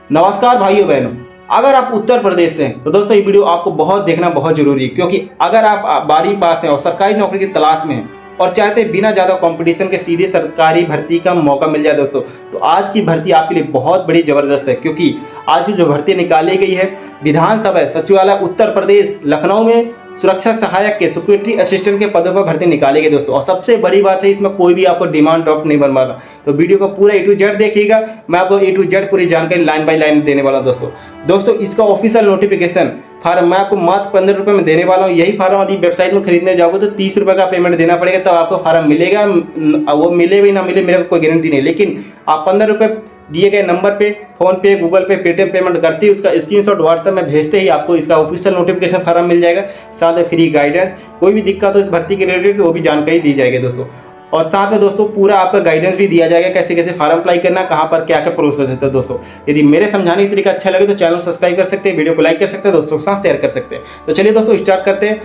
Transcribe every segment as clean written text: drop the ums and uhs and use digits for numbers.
नमस्कार भाइयों बहनों, अगर आप उत्तर प्रदेश से हैं तो दोस्तों ये वीडियो आपको बहुत देखना बहुत जरूरी है, क्योंकि अगर आप 12वीं पास हैं और सरकारी नौकरी की तलाश में हैं और चाहते हैं बिना ज़्यादा कंपटीशन के सीधे सरकारी भर्ती का मौका मिल जाए दोस्तों, तो आज की भर्ती आपके लिए बहुत बड़ी ज़बरदस्त है। क्योंकि आज की जो भर्ती निकाली गई है विधानसभा सचिवालय उत्तर प्रदेश लखनऊ में सुरक्षा सहायक के सिक्योरिटी असिस्टेंट के पदों पर भर्ती निकाली गई दोस्तों। और सबसे बड़ी बात है, इसमें कोई भी आपको डिमांड ड्राफ्ट नहीं बनवाना, तो वीडियो को पूरा A to Z देखिएगा। मैं आपको A to Z पूरी जानकारी लाइन बाय लाइन देने वाला हूं दोस्तों। इसका ऑफिशियल नोटिफिकेशन फार्म मैं आपको मात्र 15 रुपये में देने वाला हूँ। यही फार्म यदि वेबसाइट में खरीदने जाओगे तो 30 रुपये का पेमेंट देना पड़ेगा, तब आपको फार्म मिलेगा। वो मिले भी ना मिले मेरे को कोई गारंटी नहीं, लेकिन आप 15 रुपये दिए गए नंबर पे फोन पे, गूगल पे, पेटीएम पेमेंट करते ही उसका स्क्रीनशॉट व्हाट्सएप में भेजते ही आपको इसका ऑफिशियल नोटिफिकेशन फार्म मिल जाएगा। साथ में फ्री गाइडेंस, कोई भी दिक्कत हो इस भर्ती के रिलेटेड तो वो भी जानकारी दी जाएगी दोस्तों। और साथ में दोस्तों पूरा आपका गाइडेंस भी दिया जाएगा, कैसे कैसे फार्म अप्लाई करना, कहाँ पर क्या क्या प्रोसेस होता है दोस्तों। यदि मेरे समझाने का तरीका अच्छा लगे तो चैनल सब्सक्राइब कर सकते हैं, वीडियो को लाइक कर सकते हैं, दोस्तों के साथ शेयर कर सकते हैं। तो चलिए दोस्तों स्टार्ट करते हैं।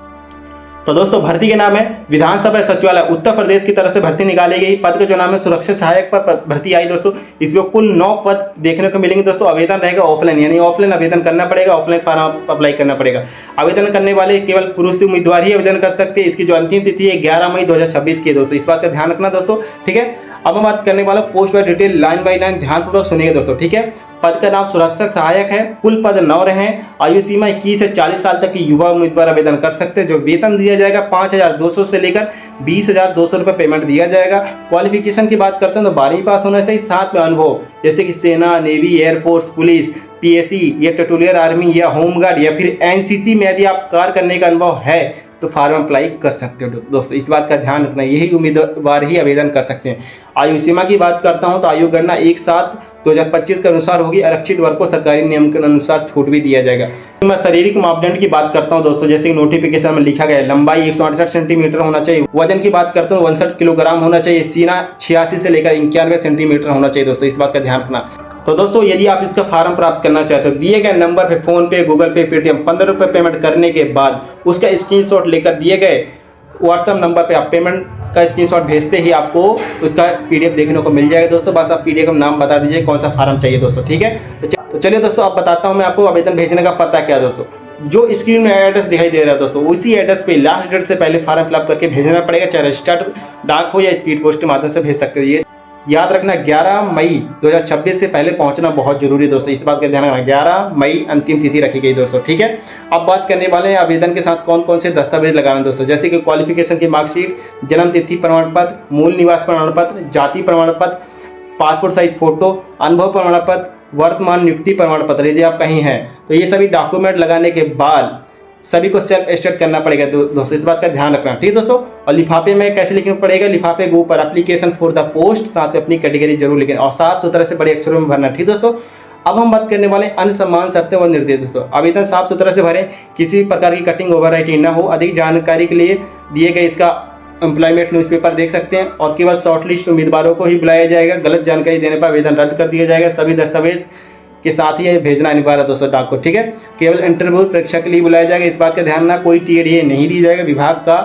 तो दोस्तों भर्ती के नाम है विधानसभा सचिवालय उत्तर प्रदेश की तरफ से भर्ती निकाली गई। पद का जो नाम है सुरक्षा सहायक पर भर्ती आई दोस्तों। इसमें कुल 9 पद देखने को मिलेंगे दोस्तों। आवेदन रहेगा ऑफलाइन, यानी ऑफलाइन आवेदन करना पड़ेगा, ऑफलाइन फॉर्म अप्लाई करना पड़ेगा। आवेदन करने वाले केवल पुरुष उम्मीदवार ही आवेदन कर सकते हैं। इसकी जो अंतिम तिथि है 11 मई 2026 की है दोस्तों, इस बात का ध्यान रखना दोस्तों, ठीक है। अब हम बात करने वाला post by detail line by line, ध्यानपूर्वक सुनिएगा दोस्तों, ठीक है। पद का नाम सुरक्षा सहायक है। कुल पद 9 रहे। आयु सीमा 21 से 40 साल तक की युवा उम्मीदवार आवेदन कर सकते हैं। जो वेतन दिया जाएगा 5,200 से लेकर 20,200 रुपये पेमेंट दिया जाएगा। क्वालिफिकेशन की बात करते हैं तो 12वीं पास होना चाहिए, साथ में अनुभव जैसे कि सेना, नेवी, एयरफोर्स, पुलिस, पीएससी या टटोलियर आर्मी या होमगार्ड या फिर एनसीसी में यदि आप कार्य करने का अनुभव है तो फार्म अप्लाई कर सकते हो दोस्तों। इस बात का ध्यान रखना, यही उम्मीदवार ही आवेदन कर सकते हैं। आयु सीमा की बात करता हूं तो आयु गणना 1/7/2025 के अनुसार होगी। आरक्षित वर्ग को सरकारी नियम के अनुसार छूट भी दिया जाएगा। मैं शारीरिक मापदंड की बात करता हूं दोस्तों, जैसे कि नोटिफिकेशन में लिखा गया है, लंबाई 168 सेंटीमीटर होना चाहिए। वजन की बात करता हूँ 62 किलोग्राम होना चाहिए। सीना 86 से लेकर 91 सेंटीमीटर होना चाहिए दोस्तों, इस बात का ध्यान रखना। तो दोस्तों यदि आप इसका फार्म प्राप्त करना चाहते हो, दिए गए नंबर पे फोन पे, गूगल पे, पेटीएम 15 रुपये पेमेंट करने के बाद उसका स्क्रीनशॉट लेकर दिए गए व्हाट्सएप नंबर पे आप पेमेंट का स्क्रीनशॉट भेजते ही आपको उसका पीडीएफ देखने को मिल जाएगा दोस्तों। बस आप पीडीएफ का नाम बता दीजिए कौन सा फार्म चाहिए दोस्तों, ठीक है। तो चलिए दोस्तों अब बताता हूँ मैं आपको आवेदन भेजने का पता क्या दोस्तों। जो स्क्रीन में एड्रेस दिखाई दे रहा है दोस्तों, उसी एड्रेस पे लास्ट डेट से पहले फार्म फिलअप करके भेजना पड़ेगा, चाहे रजिस्टर्ड डाक हो या स्पीड पोस्ट के माध्यम से भेज सकते हो। ये याद रखना 11 मई 2026 से पहले पहुंचना बहुत जरूरी है दोस्तों, इस बात का ध्यान रखना। 11 मई अंतिम तिथि रखी गई दोस्तों, ठीक है। अब बात करने वाले हैं आवेदन के साथ कौन कौन से दस्तावेज लगाना दोस्तों, जैसे कि क्वालिफिकेशन की मार्कशीट, जन्म तिथि प्रमाण पत्र, मूल निवास प्रमाण पत्र, जाति प्रमाण पत्र, पासपोर्ट साइज फोटो, अनुभव प्रमाण पत्र, वर्तमान नियुक्ति प्रमाण पत्र यदि आप कहीं हैं तो ये सभी डॉक्यूमेंट लगाने के बाद सभी को सेल्फ एटेस्ट करना पड़ेगा दोस्तों, इस बात का ध्यान रखना, ठीक है दोस्तों। और लिफाफे में कैसे लिखना पड़ेगा, लिफाफे के ऊपर एप्लीकेशन फॉर द पोस्ट, साथ में अपनी कैटेगरी जरूर लिखें और साफ सुथरा से बड़े अक्षरों में भरना, ठीक दोस्तों। अब हम बात करने वाले अन्य सम्मान शर्तें व निर्देश दोस्तों। आवेदन साफ सुथरा से भरें, किसी भी प्रकार की कटिंग ओवरराइटिंग ना हो। अधिक जानकारी के लिए दिए गए इसका एम्प्लॉयमेंट न्यूज़पेपर देख सकते हैं और केवल शॉर्टलिस्ट उम्मीदवारों को ही बुलाया जाएगा। गलत जानकारी देने पर आवेदन रद्द कर दिया जाएगा। सभी दस्तावेज के साथ ही भेजना अनिवार्य है दोस्तों डाक को, ठीक है। केवल इंटरव्यू परीक्षा के लिए बुलाया जाएगा, इस बात का ध्यान रखना। कोई टीएडीए नहीं दी जाएगा, विभाग का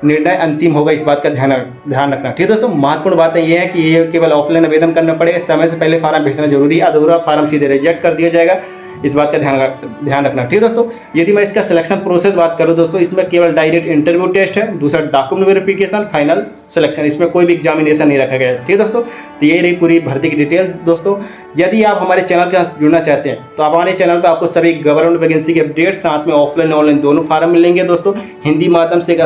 निर्णय अंतिम होगा, इस बात का ध्यान रखना, ठीक है दोस्तों। महत्वपूर्ण बात यह है कि ये केवल ऑफलाइन आवेदन करना पड़ेगा, समय से पहले फार्म भेजना जरूरी है। अधूरा फार्म सीधे रिजेक्ट कर दिया जाएगा, इस बात का ध्यान रखना, ठीक है दोस्तों। यदि मैं इसका सिलेक्शन प्रोसेस बात करूं दोस्तों, इसमें केवल डायरेक्ट इंटरव्यू टेस्ट है, दूसरा डॉक्यूमेंट वेरिफिकेशन, फाइनल सिलेक्शन, इसमें कोई भी एग्जामिनेशन नहीं रखा गया है, ठीक है दोस्तों। तो ये रही पूरी भर्ती की डिटेल दोस्तों। यदि आप हमारे चैनल के साथ जुड़ना चाहते हैं तो हमारे चैनल पर आपको सभी गवर्नमेंट वैकेंसी के अपडेट, साथ में ऑफलाइन ऑनलाइन दोनों फार्म मिलेंगे दोस्तों। हिंदी माध्यम से एक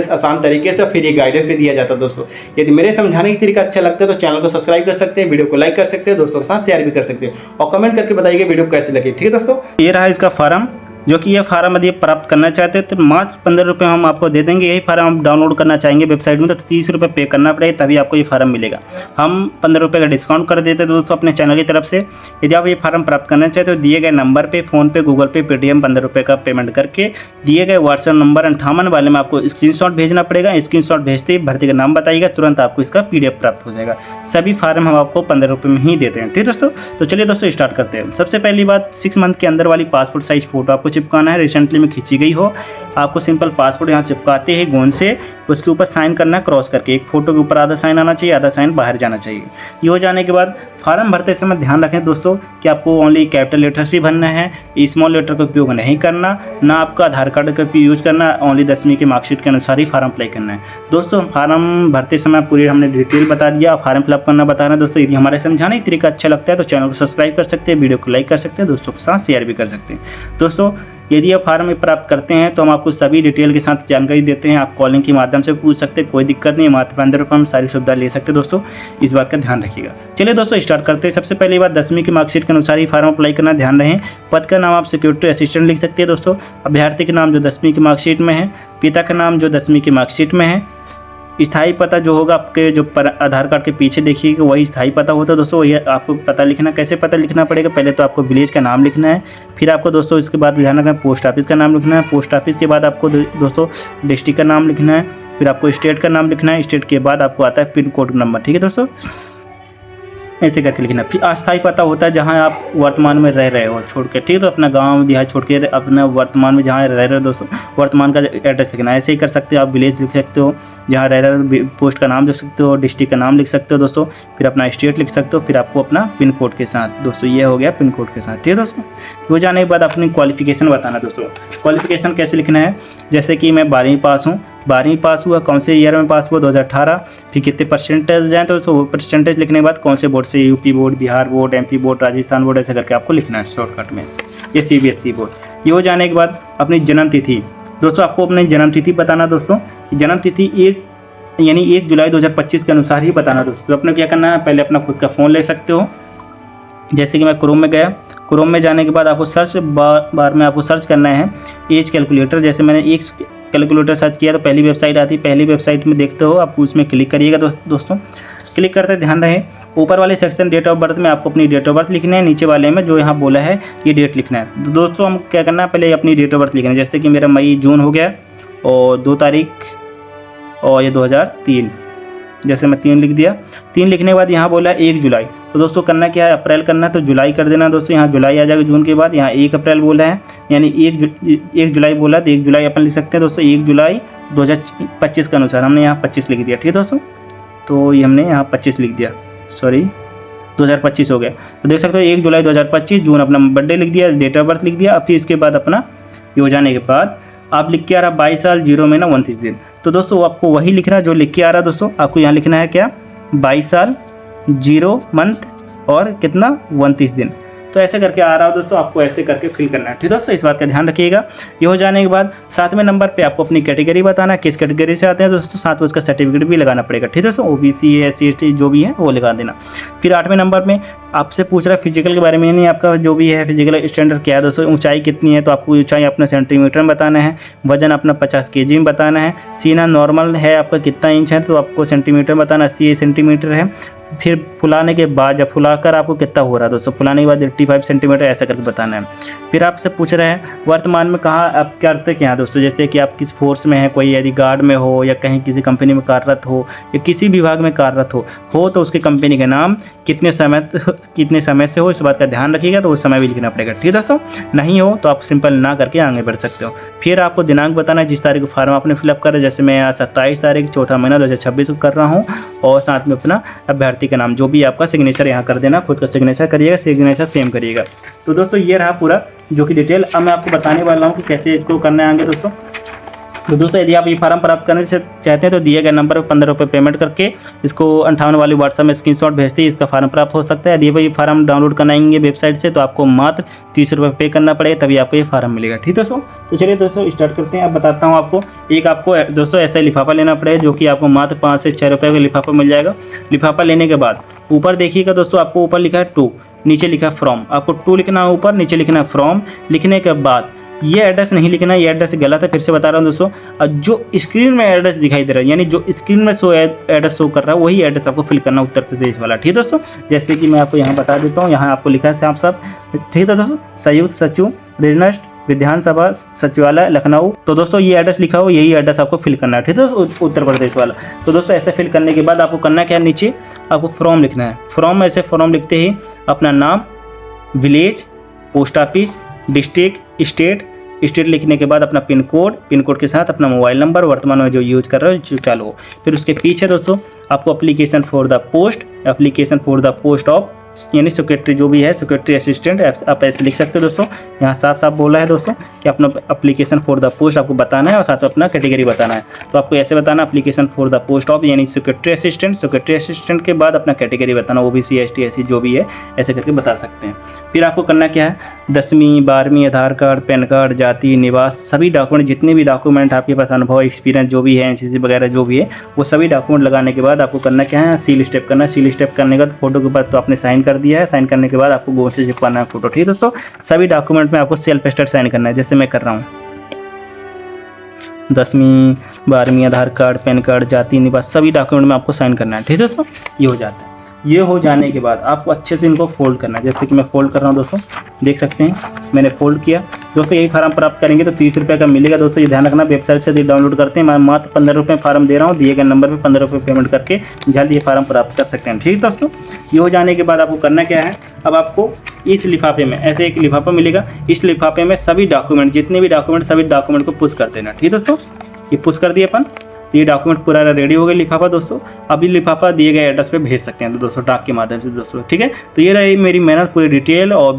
आसान तरीके से फ्री गाइडेंस भी दिया जाता है दोस्तों। यदि मेरे समझाने की तरीका अच्छा लगता है तो चैनल को सब्सक्राइब कर सकते हैं, वीडियो को लाइक कर सकते हैं, दोस्तों के साथ शेयर भी कर सकते हैं और कमेंट करके बताइए वीडियो कैसी लगी, ठीक है दोस्तों। ये रहा इसका फार्म, जो कि ये फार्म यदि प्राप्त करना चाहते हैं तो मात्र 15 रुपये हम आपको दे देंगे। यही फार्म आप डाउनलोड करना चाहेंगे वेबसाइट में तो 30 रुपये पे करना पड़ेगा, तभी आपको ये फार्म मिलेगा। हम 15 रुपये का डिस्काउंट कर देते हैं दोस्तों अपने चैनल की तरफ से। यदि आप ये फार्म प्राप्त करना चाहते हो तो दिए गए नंबर पे फ़ोन पे, गूगल पे, पेटीएम 15 रुपये का पेमेंट करके दिए गए व्हाट्सएप नंबर 58 वाले में आपको स्क्रीनशॉट भेजना पड़ेगा। स्क्रीनशॉट भेजते ही भर्ती का नाम बताइएगा, तुरंत आपको इसका PDF प्राप्त हो जाएगा। सभी फार्म हम आपको 15 रुपये में ही देते हैं, ठीक दोस्तों। तो चलिए दोस्तों स्टार्ट करते हैं। सबसे पहली बात, 6 मंथ के अंदर वाली पासपोर्ट साइज फोटो आपको चिपकाना है, रिसेंटली में खींची गई हो। आपको सिंपल पासपोर्ट यहाँ चिपकाते हैं गोंद से, उसके ऊपर साइन करना है क्रॉस करके। एक फ़ोटो के ऊपर आधा साइन आना चाहिए, आधा साइन बाहर जाना चाहिए। ये हो जाने के बाद फार्म भरते समय ध्यान रखें दोस्तों कि आपको ओनली कैपिटल लेटर्स ही भरना है, स्मॉल लेटर का उपयोग नहीं करना, ना आपका आधार कार्ड का यूज करना, ओनली 10वीं की मार्कशीट के अनुसार ही फार्म अप्लाई करना है। दोस्तों फार्म भरते समय पूरी हमने डिटेल बता दिया, फार्म फिलअप करना बता रहे हैं दोस्तों। यदि हमारे समझाने का तरीका अच्छा लगता है तो चैनल को सब्सक्राइब कर सकते हैं, वीडियो को लाइक कर सकते हैं, दोस्तों के साथ शेयर भी कर सकते हैं। दोस्तों यदि आप फार्म प्राप्त करते हैं तो हम आपको सभी डिटेल के साथ जानकारी देते हैं। आप कॉलिंग के माध्यम से पूछ सकते हैं, कोई दिक्कत नहीं, मात्र 15 रुपये हम सारी सुविधा ले सकते हैं। दोस्तों इस बात का ध्यान रखिएगा। चलिए दोस्तों स्टार्ट करते हैं। सबसे पहली बात 10वीं की मार्कशीट के अनुसार ही फार्म अप्लाई करना, ध्यान रहे। पद का नाम आप सिक्योरिटी असिस्टेंट लिख सकते हैं दोस्तों। अभ्यर्थी का नाम जो 10वीं की मार्कशीट में है, पिता का नाम जो 10वीं की मार्कशीट में है, स्थायी पता जो होगा आपके जो आधार कार्ड के पीछे देखिएगा वही स्थायी पता होता है दोस्तों। वही आपको पता लिखना, कैसे पता लिखना पड़ेगा, पहले तो आपको विलेज का नाम लिखना है, फिर आपको दोस्तों इसके बाद ध्यान रखना पोस्ट ऑफिस का नाम लिखना है, पोस्ट ऑफिस के बाद आपको दोस्तों डिस्ट्रिक्ट का नाम लिखना है, फिर आपको स्टेट का नाम लिखना है, स्टेट के बाद आपको आता है पिन कोड नंबर। ठीक है दोस्तों, ऐसे करके लिखना। फिर अस्थायी पता होता है जहाँ आप वर्तमान में रह रहे हो छोड़ के, ठीक है, तो अपना गांव देहात छोड़ के अपना वर्तमान में जहाँ रह रहे हो दोस्तों वर्तमान का एड्रेस लिखना है। ऐसे ही कर सकते हो आप, विलेज लिख सकते हो जहाँ रह रहे हो, पोस्ट का नाम लिख सकते हो, डिस्ट्रिक्ट का नाम लिख सकते हो दोस्तों, फिर अपना स्टेट लिख सकते हो, फिर आपको अपना पिन कोड के साथ दोस्तों, ये हो गया पिन कोड के साथ। ठीक है दोस्तों, हो जाने के बाद अपनी क्वालिफिकेशन बताना दोस्तों। क्वालिफिकेशन कैसे लिखना है, जैसे कि मैं 12वीं पास हूँ, 12वीं पास हुआ, कौन से ईयर में पास हुआ, 2018। फिर कितने परसेंटेज जाएँ तो वो परसेंटेज लिखने के बाद कौन से बोर्ड से, UP board, Bihar board, MP board, Rajasthan board, ऐसे करके आपको लिखना है शॉर्टकट में। ये सीबीएसई बोर्ड। ये हो जाने के बाद अपनी जन्म तिथि दोस्तों, आपको अपनी जन्म तिथि बताना दोस्तों। जन्म तिथि 1 जुलाई 2025 के अनुसार ही बताना दोस्तों। तो अपने क्या करना है, पहले अपना खुद का फ़ोन ले सकते हो। जैसे कि मैं क्रोम में गया, क्रोम में जाने के बाद आपको सर्च बार में आपको सर्च करना है एज कैलकुलेटर। जैसे मैंने एक कैलकुलेटर सर्च किया तो पहली वेबसाइट आती है, पहली वेबसाइट में देखते हो आप, उसमें क्लिक करिएगा दोस्तों। क्लिक करते ध्यान रहे ऊपर वाले सेक्शन डेट ऑफ बर्थ में आपको अपनी डेट ऑफ बर्थ लिखना है, नीचे वाले में जो यहाँ बोला है ये डेट लिखना है। तो दोस्तों हम क्या करना है, पहले अपनी डेट ऑफ बर्थ लिखना है। जैसे कि मेरा मई जून हो गया और 2 तारीख और ये 2003, जैसे मैं 3 लिख दिया। 3 लिखने के बाद यहाँ बोला 1 जुलाई, तो दोस्तों करना क्या है, अप्रैल करना है तो जुलाई कर देना दोस्तों। यहाँ जुलाई आ जाएगा जून के बाद, यहाँ 1 अप्रैल बोला है यानी 1 जुलाई बोला तो 1 जुलाई अपन लिख सकते हैं दोस्तों। 1 जुलाई 2025 के अनुसार हमने यहाँ 25 लिख दिया। ठीक है दोस्तों, तो ये हमने यहाँ 25 लिख दिया, सॉरी 2025 हो गया। तो देख सकते हो 1 जुलाई 2025, जून अपना बर्थडे लिख दिया, डेट ऑफ बर्थ लिख दिया। फिर इसके बाद अपना ये हो जाने के बाद आप लिख के आ रहा 22 साल 0 महीना 29 दिन। तो दोस्तों आपको वही लिखना है जो लिख के आ रहा है दोस्तों। आपको यहाँ लिखना है क्या, 22 साल 0 मंथ और कितना 29 दिन। तो ऐसे करके आ रहा हो दोस्तों, आपको ऐसे करके फिल करना है। ठीक दोस्तों, इस बात का ध्यान रखिएगा। ये हो जाने के बाद 7वें नंबर पे आपको अपनी कैटेगरी बताना है, किस कैटेगरी से आते हैं दोस्तों, साथ में उसका सर्टिफिकेट भी लगाना पड़ेगा। ठीक दोस्तों, ओबीसी SC ST जो भी है वो लगा देना। फिर 8वें नंबर में आपसे पूछ रहा है फिजिकल के बारे में, यानी आपका जो भी है फिजिकल स्टैंडर्ड क्या है दोस्तों। ऊंचाई कितनी है तो आपको ऊंचाई अपना सेंटीमीटर में बताना है, वजन अपना 50 kg में बताना है, सीना नॉर्मल है आपका कितना इंच है तो आपको सेंटीमीटर बताना, 80 सेंटीमीटर है। फिर फुलाने के बाद जब फुलाकर आपको कितना हो रहा है दोस्तों, फुलाने के बाद 85 सेंटीमीटर ऐसा करके बताना है। फिर आपसे पूछ रहे हैं वर्तमान में कहाँ आप करते क्या हैं दोस्तों, जैसे कि आप किस फोर्स में हैं, कोई यदि गार्ड में हो या कहीं किसी कंपनी में कार्यरत हो या किसी विभाग में कार्यरत हो तो उसकी कंपनी का नाम कितने समय से हो, इस बात का ध्यान रखिएगा। तो उस समय भी लिखना पड़ेगा। ठीक दोस्तों, नहीं हो तो आप सिंपल ना करके आगे बढ़ सकते हो। फिर आपको दिनांक बताना है जिस तारीख को फार्म आपने फिलअप करा, जैसे मैं आज 27 तारीख 4वां महीना 2026 को कर रहा हूँ, और साथ में अपना अभ्यर्थी का नाम जो भी आपका सिग्नेचर यहाँ कर देना, खुद का सिग्नेचर करिएगा, सिग्नेचर सेम करिएगा। तो दोस्तों ये रहा पूरा जो कि डिटेल। अब मैं आपको बताने वाला हूँ कि कैसे इसको करना है आगे दोस्तों। तो दोस्तों यदि आप ये फार्म प्राप्त करना चाहते हैं तो दिए गए नंबर पर 15 रुपये पेमेंट करके इसको 58 वाली व्हाट्सएप में स्क्रीनशॉट भेजते ही इसका फार्म प्राप्त हो सकता है। यदि ये फार्म डाउनलोड कराएंगे वेबसाइट से तो आपको मात्र 30 रुपये पे करना पड़ेगा, तभी आपको ये फार्म मिलेगा। ठीक दोस्तों, तो चलिए दोस्तों स्टार्ट करते हैं। अब बताता हूँ आपको, एक आपको दोस्तों ऐसा लिफाफा लेना पड़ेगा जो कि आपको मात्र 5 से 6 रुपये का लिफाफा मिल जाएगा। लिफाफा लेने के बाद ऊपर देखिएगा दोस्तों, आपको ऊपर लिखा है टू, नीचे लिखा है फ्रॉम। आपको टू लिखना है ऊपर, नीचे लिखना है फ्रॉम। लिखने के बाद ये एड्रेस नहीं लिखना है, ये एड्रेस गलत है, फिर से बता रहा हूँ दोस्तों। जो स्क्रीन में एड्रेस दिखाई दे रहा है, यानी जो स्क्रीन में एड्रेस शो कर रहा है वही एड्रेस आपको फिल करना, उत्तर प्रदेश वाला। ठीक है दोस्तों, जैसे कि मैं आपको यहाँ बता देता हूँ, यहाँ आपको लिखा है साफ साफ। ठीक है दोस्तों, संयुक्त सचिव रेजिस्ट्रेशन विधानसभा सचिवालय लखनऊ। तो दोस्तों ये एड्रेस लिखा हो, यही एड्रेस आपको फिल करना है। ठीक है दोस्तों, उत्तर प्रदेश वाला। तो दोस्तों ऐसे फिल करने के बाद आपको करना क्या है, नीचे आपको फ्रॉम लिखना है। फ्रॉम ऐसे फॉर्म लिखते ही अपना नाम, village, post office, district, state, state लिखने के बाद अपना पिन कोड के साथ अपना मोबाइल नंबर वर्तमान में जो यूज कर रहे हो जो चालू हो। फिर उसके पीछे दोस्तों आपको application for the post of यानी सेक्रेटरी जो भी है सेक्रेटरी असिस्टेंट आप ऐसे लिख सकते हो दोस्तों। यहाँ साफ साफ बोला है दोस्तों कि अपना एप्लीकेशन फॉर द पोस्ट आपको बताना है और साथ में अपना कैटेगरी बताना है। तो आपको ऐसे बताना application for the post of यानी सेक्रेटरी असिस्टेंट के बाद अपना कैटेगरी बताना OBC ST SC जो भी है ऐसे करके बता सकते हैं। फिर आपको करना क्या है 10वीं 12वीं आधार कार्ड पैन कार्ड जाति निवास सभी डॉक्यूमेंट जितने भी डॉक्यूमेंट आपके पास अनुभव एक्सपीरियंस जो भी है NCC वगैरह जो भी है वो सभी डॉक्यूमेंट लगाने के बाद आपको करना क्या है सील स्टेप करना है। सील स्टेप करने के बाद फोटो के ऊपर तो आपने साइन कर दिया है। साइन करने के बाद आपको गोल से चिपकाना है फोटो। ठीक है दोस्तों सभी डॉक्यूमेंट में आपको सेल्फ अटेस्टेड साइन करना है जैसे मैं कर रहा हूँ 10वीं 12वीं आधार कार्ड पैन कार्ड जाति निवास सभी डॉक्यूमेंट में आपको साइन करना है। ठीक है दोस्तों ये हो जाता है। ये हो जाने के बाद आपको अच्छे से इनको फोल्ड करना है जैसे कि मैं फोल्ड कर रहा हूँ दोस्तों देख सकते हैं मैंने फोल्ड किया। दोस्तों यही फार्म प्राप्त करेंगे तो 30 रुपये का मिलेगा। दोस्तों ये ध्यान रखना वेबसाइट से डाउनलोड करते हैं मैं मात्र 15 रुपये फार्म दे रहा हूँ दिए गए नंबर पे 15 रुपये पेमेंट करके जल्द ये फार्म प्राप्त कर सकते हैं। ठीक दोस्तों ये हो जाने के बाद आपको करना क्या है अब आपको इस लिफाफे में ऐसे एक लिफाफा मिलेगा। इस लिफाफे में सभी डॉक्यूमेंट जितने भी डॉक्यूमेंट को पुश कर देना। ठीक दोस्तों ये पुश कर दिए अपन ये डॉक्यूमेंट पूरा रेडी हो गया लिफाफा। दोस्तों अभी लिफाफा दिए गए एड्रेस पे भेज सकते हैं तो दोस्तों डाक के माध्यम से दोस्तों। ठीक है तो ये रही मेरी मेहनत पूरी डिटेल और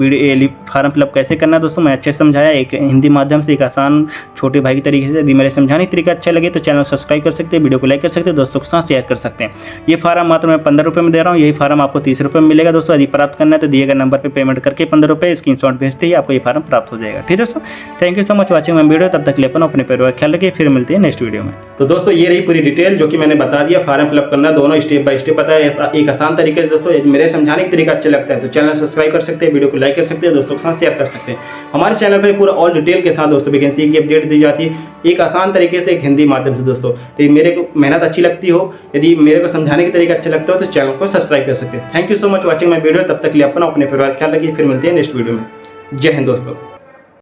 फार्म फिलअप कैसे करना है दोस्तों मैं अच्छे से समझाया एक हिंदी माध्यम से एक आसान छोटे भाई के तरीके से। यदि मेरे समझाने का तरीका अच्छा लगे तो चैनल सब्सक्राइब कर सकते हैं वीडियो को लाइक कर सकते हैं दोस्तों के साथ शेयर कर सकते हैं। ये फार्म मात्र मैं 15 रुपये में दे रहा हूँ यही फार्म आपको 30 रुपये में मिलेगा। दोस्तों यदि प्राप्त करना है तो दिए गए नंबर पर पेमेंट करके 15 रुपये स्क्रीनशॉट भेजते ही आपको ये फार्म प्राप्त हो जाएगा। ठीक है दोस्तों thank you so much watching my video. तब तक ले अपने परिवार ख्याल रखिए फिर मिलते हैं नेक्स्ट वीडियो में। तो दोस्तों ये रही पूरी डिटेल जो कि मैंने बता दिया फार्म फिलअप करना दोनों स्टेप बाय स्टेप पता है एक आसान तरीके से। दोस्तों यदि मेरे समझाने का तरीका अच्छा लगता है तो चैनल सब्सक्राइब कर सकते हैं वीडियो को लाइक कर सकते हैं दोस्तों के साथ शेयर कर सकते हैं। हमारे चैनल पे पूरा ऑल डिटेल के साथ दोस्तों वैकेंसी की अपडेट दी जाती है एक आसान तरीके से एक हिंदी माध्यम से। दोस्तों तो मेरे को मेहनत अच्छी लगती हो यदि मेरे को समझाने का तरीका अच्छा लगता हो तो चैनल को सब्सक्राइब कर सकते हैं। Thank you so much watching my video. तब तक के लिए अपने परिवार ख्याल रखिए फिर मिलते हैं नेक्स्ट वीडियो में। जय हिंद दोस्तों।